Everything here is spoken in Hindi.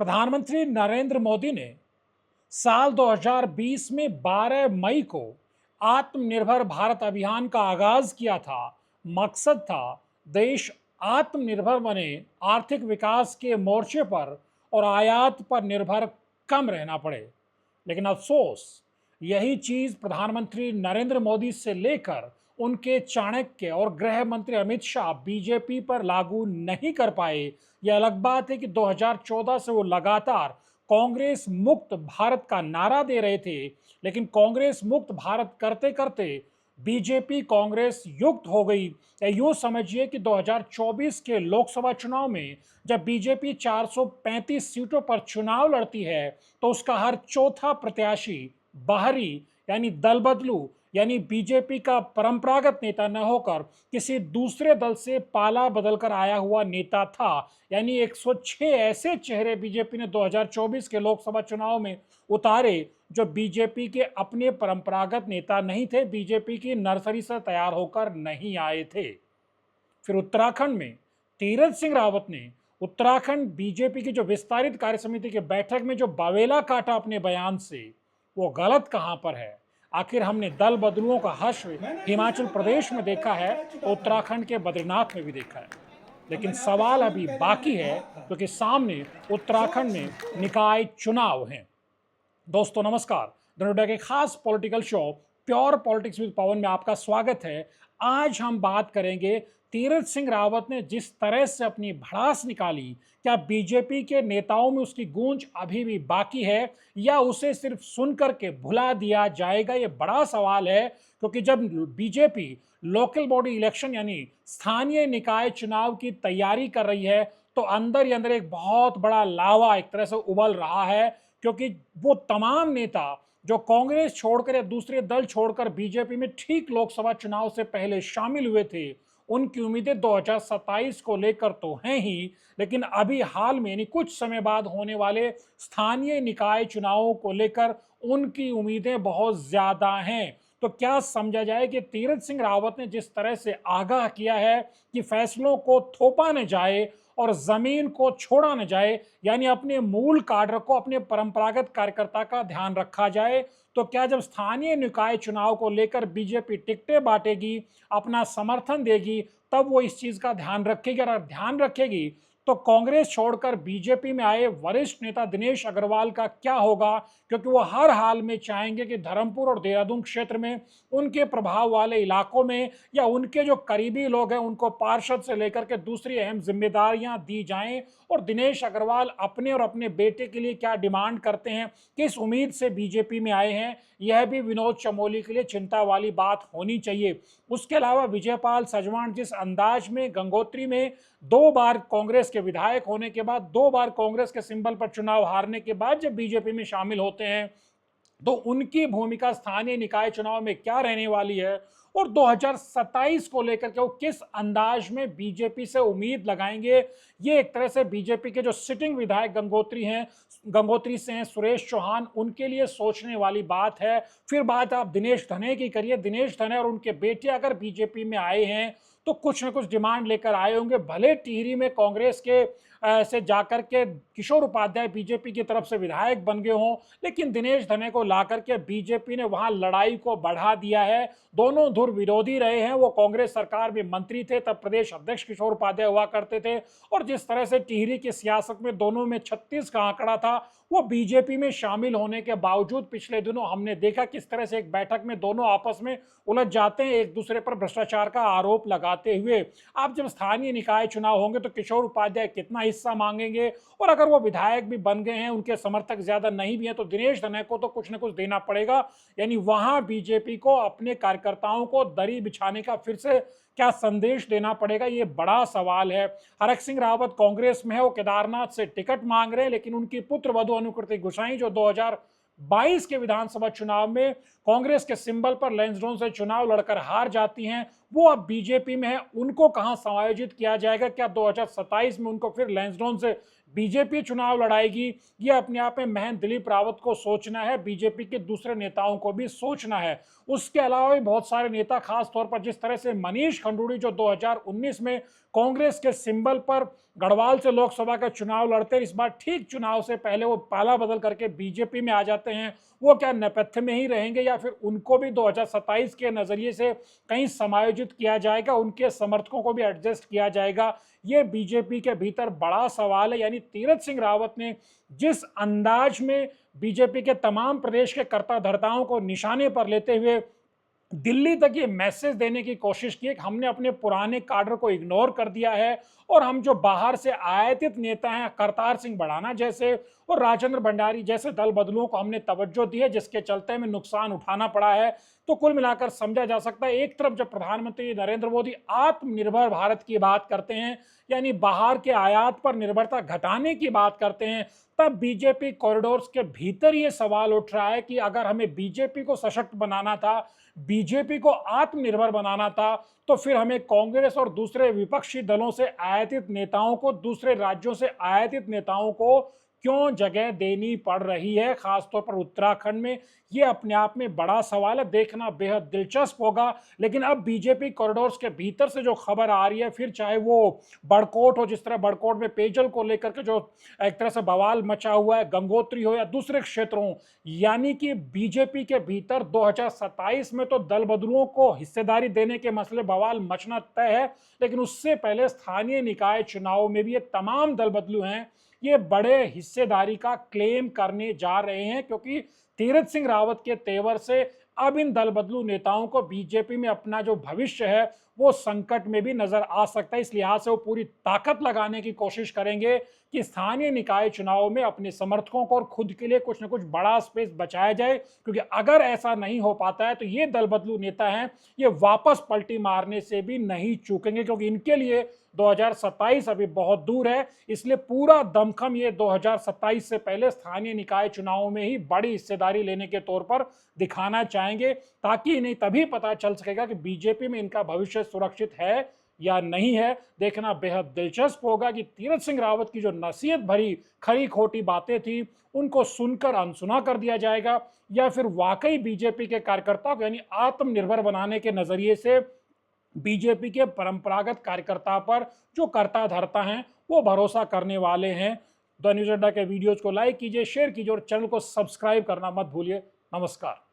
प्रधानमंत्री नरेंद्र मोदी ने साल 2020 में 12 मई को आत्मनिर्भर भारत अभियान का आगाज किया था। मकसद था देश आत्मनिर्भर बने, आर्थिक विकास के मोर्चे पर और आयात पर निर्भर कम रहना पड़े। लेकिन अफसोस, यही चीज प्रधानमंत्री नरेंद्र मोदी से लेकर उनके चाणक्य और गृह मंत्री अमित शाह बीजेपी पर लागू नहीं कर पाए। यह अलग बात है कि 2014 से वो लगातार कांग्रेस मुक्त भारत का नारा दे रहे थे, लेकिन कांग्रेस मुक्त भारत करते करते बीजेपी कांग्रेस युक्त हो गई। यूं समझिए कि 2024 के लोकसभा चुनाव में जब बीजेपी 435 सीटों पर चुनाव लड़ती है तो उसका हर चौथा प्रत्याशी बाहरी यानी दल बदलू यानी बीजेपी का परंपरागत नेता न होकर किसी दूसरे दल से पाला बदलकर आया हुआ नेता था। यानी 106 ऐसे चेहरे बीजेपी ने 2024 के लोकसभा चुनाव में उतारे जो बीजेपी के अपने परंपरागत नेता नहीं थे, बीजेपी की नर्सरी से तैयार होकर नहीं आए थे। फिर उत्तराखंड में तीरथ सिंह रावत ने उत्तराखंड बीजेपी की जो विस्तारित कार्य समिति की बैठक में जो बावेला काटा अपने बयान से, वो गलत कहां पर है? आखिर हमने दल बदलुओं का हश्र हिमाचल प्रदेश में देखा है, तो उत्तराखंड के बद्रीनाथ में भी देखा है। लेकिन सवाल अभी बाकी है क्योंकि सामने उत्तराखंड में निकाय चुनाव हैं। दोस्तों नमस्कार, धनुडा के खास political show pure politics with Pawan में आपका स्वागत है। आज हम बात करेंगे तीरथ सिंह रावत ने जिस तरह से अपनी भड़ास निकाली, क्या बीजेपी के नेताओं में उसकी गूंज अभी भी बाकी है या उसे सिर्फ सुनकर के भुला दिया जाएगा? ये बड़ा सवाल है क्योंकि जब बीजेपी लोकल बॉडी इलेक्शन यानी स्थानीय निकाय चुनाव की तैयारी कर रही है तो अंदर ही अंदर एक बहुत बड़ा लावा एक तरह से उबल रहा है, क्योंकि वो तमाम नेता जो कांग्रेस छोड़कर या दूसरे दल छोड़कर बीजेपी में ठीक लोकसभा चुनाव से पहले शामिल हुए थे, उनकी उम्मीदें 2027 को लेकर तो हैं ही, लेकिन अभी हाल में यानी कुछ समय बाद होने वाले स्थानीय निकाय चुनावों को लेकर उनकी उम्मीदें बहुत ज्यादा हैं। तो क्या समझा जाए कि तीरथ सिंह रावत ने जिस तरह से आगाह किया है कि फैसलों को थोपा न जाए और जमीन को छोड़ा न जाए, यानी अपने मूल काडर को, अपने परंपरागत कार्यकर्ता का ध्यान रखा जाए, तो क्या जब स्थानीय निकाय चुनाव को लेकर बीजेपी टिकटें बांटेगी, अपना समर्थन देगी, तब वो इस चीज का ध्यान रखेगी? और ध्यान रखेगी तो कांग्रेस छोड़कर बीजेपी में आए वरिष्ठ नेता दिनेश अग्रवाल का क्या होगा? क्योंकि वो हर हाल में चाहेंगे कि धर्मपुर और देहरादून क्षेत्र में उनके प्रभाव वाले इलाकों में या उनके जो करीबी लोग हैं उनको पार्षद से लेकर के दूसरी अहम जिम्मेदारियां दी जाएं। और दिनेश अग्रवाल अपने और अपने बेटे के लिए क्या डिमांड करते हैं, किस उम्मीद से बीजेपी में आए हैं, यह भी विनोद चमोली के लिए चिंता वाली बात होनी चाहिए। उसके अलावा विजयपाल सजवाण जिस अंदाज में गंगोत्री में 2 बार कांग्रेस के विधायक होने के बाद, 2 बार कांग्रेस के सिंबल पर चुनाव हारने के बाद जब बीजेपी में शामिल होते हैं, तो उनकी भूमिका स्थानीय निकाय चुनाव में क्या रहने वाली है और 2027 को लेकर के वो किस अंदाज में बीजेपी से उम्मीद लगाएंगे, ये एक तरह से बीजेपी के जो सिटिंग विधायक गंगोत्री से हैं सुरेश चौहान, उनके लिए सोचने वाली बात है। फिर बात आप दिनेश धने की करिए। दिनेश धने और उनके बेटे अगर बीजेपी में आए हैं तो कुछ न कुछ डिमांड लेकर आए होंगे। भले टिहरी में कांग्रेस के से जाकर के किशोर उपाध्याय बीजेपी की तरफ से विधायक बन गए हों, लेकिन दिनेश धने को लाकर के बीजेपी ने वहां लड़ाई को बढ़ा दिया है। दोनों धुर विरोधी रहे हैं। वो कांग्रेस सरकार में मंत्री थे, तब प्रदेश अध्यक्ष किशोर उपाध्याय हुआ करते थे, और जिस तरह से टिहरी की सियासत में दोनों में 36 का आंकड़ा था, वो बीजेपी में शामिल होने के बावजूद पिछले दिनों हमने देखा किस तरह से एक बैठक में दोनों आपस में उलझ जाते हैं, एक दूसरे पर भ्रष्टाचार का आरोप लगाते हुए। आप जब स्थानीय निकाय चुनाव होंगे तो किशोर उपाध्याय कितना हिस्सा मांगेंगे, और अगर वो विधायक भी बन गए हैं, उनके समर्थक ज्यादा नहीं भी हैं, तो दिनेश धने को तो कुछ न कुछ देना पड़ेगा। यानी वहां बीजेपी को अपने कार्यकर्ताओं को दरी बिछाने का फिर से क्या संदेश देना पड़ेगा, ये बड़ा सवाल है। हरक सिंह रावत कांग्रेस में है, वो केदारनाथ से टिकट मांग रहे हैं, लेकिन उनकी पुत्र वधु अनुकृति गुसाई जो 2022 के विधानसभा चुनाव में कांग्रेस के सिंबल पर लैंसडौन से चुनाव लड़कर हार जाती हैं, वो अब बीजेपी में है। उनको कहां समायोजित किया जाएगा? क्या 2027 में उनको फिर लैंसडौन से बीजेपी चुनाव लड़ाएगी? ये अपने आप में महंत दिलीप रावत को सोचना है, बीजेपी के दूसरे नेताओं को भी सोचना है। उसके अलावा भी बहुत सारे नेता, खास तौर पर जिस तरह से मनीष खंडूड़ी जो 2019 में कांग्रेस के सिंबल पर गढ़वाल से लोकसभा का चुनाव लड़ते हैं, इस बार ठीक चुनाव से पहले वो पाला बदल करके बीजेपी में आ जाते हैं। वो क्या नेपथ्य में ही रहेंगे या फिर उनको भी 2027 के नजरिए से कहीं समायोजित किया जाएगा, उनके समर्थकों को भी एडजस्ट किया जाएगा? ये बीजेपी के भीतर बड़ा सवाल है। यानी तीरथ सिंह रावत ने जिस अंदाज में बीजेपी के तमाम प्रदेश के कर्ता धर्ताओं को निशाने पर लेते हुए दिल्ली तक ये मैसेज देने की कोशिश की है कि हमने अपने पुराने काडर को इग्नोर कर दिया है और हम जो बाहर से आयातित नेता हैं, करतार सिंह भड़ाना जैसे और राजेंद्र भंडारी जैसे दल बदलुओं को हमने तवज्जो दी है, जिसके चलते हमें नुकसान उठाना पड़ा है। तो कुल मिलाकर समझा जा सकता है, एक तरफ जब प्रधानमंत्री नरेंद्र मोदी आत्मनिर्भर भारत की बात करते हैं, यानी बाहर के आयात पर निर्भरता घटाने की बात करते हैं, तब बीजेपी कॉरिडोर्स के भीतर ये सवाल उठ रहा है कि अगर हमें बीजेपी को सशक्त बनाना था, बीजेपी को आत्मनिर्भर बनाना था, तो फिर हमें कांग्रेस और दूसरे विपक्षी दलों से आयातित नेताओं को, दूसरे राज्यों से आयातित नेताओं को क्यों जगह देनी पड़ रही है, खासतौर पर उत्तराखंड में? ये अपने आप में बड़ा सवाल है, देखना बेहद दिलचस्प होगा। लेकिन अब बीजेपी कॉरिडोर्स के भीतर से जो खबर आ रही है, फिर चाहे वो बड़कोट हो, जिस तरह बड़कोट में पेयजल को लेकर के जो एक तरह से बवाल मचा हुआ है, गंगोत्री हो या दूसरे क्षेत्रों हो, यानी कि बीजेपी के भीतर 2027 में तो दल बदलुओं को हिस्सेदारी देने के मसले बवाल मचना तय है, लेकिन उससे पहले स्थानीय निकाय चुनाव में भी ये तमाम दल बदलू हैं, ये बड़े हिस्सेदारी का क्लेम करने जा रहे हैं, क्योंकि तीरथ सिंह रावत के तेवर से अब इन दल बदलू नेताओं को बीजेपी में अपना जो भविष्य है वो संकट में भी नजर आ सकता है। इस लिहाज से वो पूरी ताकत लगाने की कोशिश करेंगे कि स्थानीय निकाय चुनाव में अपने समर्थकों को और खुद के लिए कुछ न कुछ बड़ा स्पेस बचाया जाए, क्योंकि अगर ऐसा नहीं हो पाता है तो ये दल बदलू नेता हैं, ये वापस पलटी मारने से भी नहीं चूकेंगे, क्योंकि इनके लिए 2027 अभी बहुत दूर है। इसलिए पूरा दमखम ये 2027 से पहले स्थानीय निकाय चुनावों में ही बड़ी हिस्सेदारी लेने के तौर पर दिखाना चाहेंगे, ताकि इन्हें तभी पता चल सकेगा कि बीजेपी में इनका भविष्य सुरक्षित है या नहीं है। देखना बेहद दिलचस्प होगा कि तीरथ सिंह रावत की जो नसीहत भरी खरी खोटी बातें थी उनको सुनकर अनसुना कर दिया जाएगा, या फिर वाकई बीजेपी के कार्यकर्ताओं को यानी आत्मनिर्भर बनाने के नजरिए से बीजेपी के परंपरागत कार्यकर्ता पर जो कर्ता धर्ता हैं वो भरोसा करने वाले हैं। द न्यूज अड्डा के वीडियोज को लाइक कीजिए, शेयर कीजिए और चैनल को सब्सक्राइब करना मत भूलिए। नमस्कार।